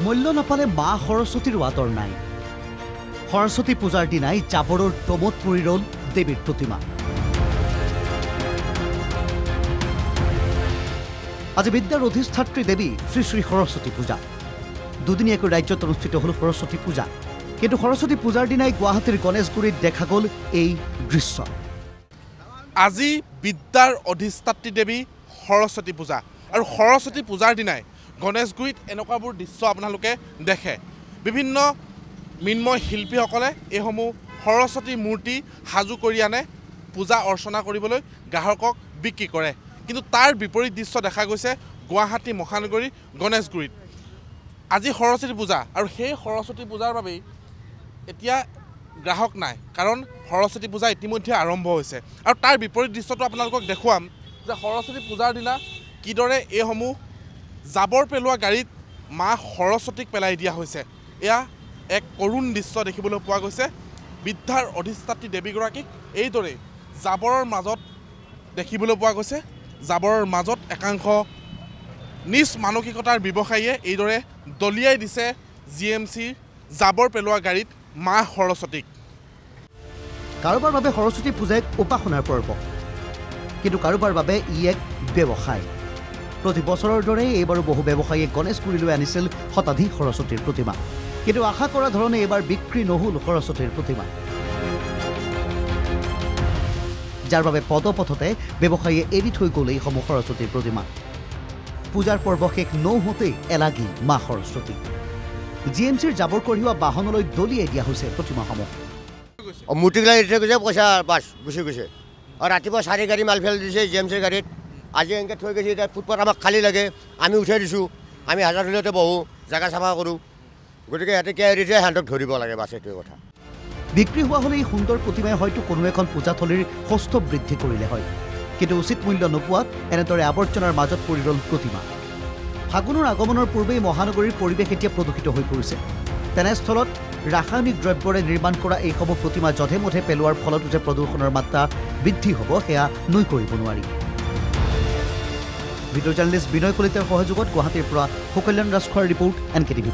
মূল্য নাপালে মা সৰস্বতীৰ আদৰ নাই। সৰস্বতী পূজাৰ দিনাই জাবৰৰ দমত পৰি ৰ'ল দেৱীৰ প্ৰতিমা। আজি বিদ্যাৰ অধিষ্ঠাত্ৰী দেৱী শ্ৰী শ্ৰী সৰস্বতী পূজা। দুদিনীয়াকৈ ৰাজ্যত অনুষ্ঠিত হ'ল সৰস্বতী পূজা। কিন্তু সৰস্বতী পূজাৰ দিনাই গুৱাহাটীৰ গণেশগুৰিত দেখা গ'ল এই দৃশ্য। আজি বিদ্যাৰ অধিষ্ঠাত্ৰী দেৱী সৰস্বতী পূজা আৰু সৰস্বতী পূজাৰ দিনাই গণেশগুৰিত এনেকুৱাবোৰ দৃশ্য আপোনালোকে দেখে। বিভিন্ন মৃন্ময় শিল্পীসকলে এইসমূহ সৰস্বতী মূৰ্তি সাজু কৰি আনে পূজা অৰ্চনা কৰিবলৈ গ্ৰাহকক বিক্ৰী কৰে। কিন্তু তাৰ বিপৰীত দৃশ্য দেখা গৈছে গুৱাহাটী মহানগৰীৰ গণেশগুৰিত। আজি সৰস্বতী পূজা আৰু সেই সৰস্বতী পূজাৰ বাবেই এতিয়া গ্ৰাহক নাই, কাৰণ সৰস্বতী পূজা ইতিমধ্যে আৰম্ভ হৈছে। আৰু তাৰ বিপৰীত দৃশ্যটো আপোনালোকক দেখুৱাম যে সৰস্বতী পূজাৰ দিনা কিদৰে এইসমূহ জাবৰ পেলোৱা গাড়ীত মা সৰস্বতীক পেলাই দিয়া হৈছে। এয়া এক কৰুণ দৃশ্য দেখিবলৈ পোৱা গৈছে। বিদ্যাৰ অধিষ্ঠাত্ৰী দেৱীগৰাকীক এইদৰে জাবৰৰ মাজত দেখিবলৈ পোৱা গৈছে। জাবৰৰ মাজত একাংশ নিজ মানসিকতাৰ ব্যৱসায়ীয়ে এইদৰে দলিয়াই দিছে GMCৰ জাবৰ পেলোৱা গাড়ীত মা সৰস্বতীক। কাৰোবাৰ বাবে সৰস্বতী পূজা এক উপাসনাৰ পৰ্ব, কিন্তু কাৰোবাৰ বাবে ই এক ব্যৱসায়। প্ৰতি বছৰৰ দৰে এইবাৰো বহু ব্যৱসায়ীয়ে গণেশগুৰিলৈ আনিছিল শতাধিক সৰস্বতীৰ প্ৰতিমা, কিন্তু আশা কৰা ধৰণে এইবাৰ বিক্ৰী নহ'ল সৰস্বতীৰ প্ৰতিমা, যাৰ বাবে পদপথতে ব্যৱসায়ীয়ে এৰি থৈ গ'ল এইসমূহ সৰস্বতীৰ প্ৰতিমা। পূজাৰ পৰ্ব শেষ নহওঁতেই এলাগি মা সৰস্বতী। GMCৰ জাবৰ কঢ়িওৱা বাহনলৈ দলিয়াই দিয়া হৈছে প্ৰতিমাসমূহ। মূৰ্তিগিলা এৰি থৈ গৈছে, পইচা বাছ গুচি গৈছে। আৰু ৰাতিপুৱা 4 গাড়ী মাল ফেল দিছে GMCৰ গাড়ীত। আজি এনেকৈ থৈ গৈছে, এতিয়া ফুটপাথ আমাক খালী লাগে, আমি উঠাই দিছোঁ। আমি হাজাৰতলীতে বহোঁ, জেগা চাফা কৰোঁ। গতিকে সিহঁতে কিয় এৰি দিয়ে, সিহঁতক ধৰিব লাগে, বাছ এইটোৱে কথা। বিক্ৰী হোৱা হ'লে এই সুন্দৰ প্ৰতিমাই হয়তো কোনো এখন পূজাথলীৰ সৌষ্ঠৱ বৃদ্ধি কৰিলে হয়, কিন্তু উচিত মূল্য নোপোৱাত এনেদৰে আৱৰ্জনাৰ মাজত পৰি ৰ'ল প্ৰতিমা। ফাগুনৰ আগমনৰ পূৰ্বেই মহানগৰীৰ পৰিৱেশ এতিয়া প্ৰদূষিত হৈ পৰিছে। তেনেস্থলত ৰাসায়নিক দ্ৰব্যৰে নিৰ্মাণ কৰা এইসমূহ প্ৰতিমা যধে মধে পেলোৱাৰ ফলতো যে প্ৰদূষণৰ মাত্ৰা বৃদ্ধি হ'ব, সেয়া নুই কৰিব নোৱাৰি। ভিডিঅ' জাৰ্নেলিষ্ট বিনয় কলিতাৰ সহযোগত গুৱাহাটীৰ পৰা সুকল্যাণ ৰাজখোৱাৰ ৰিপৰ্ট NKTV+।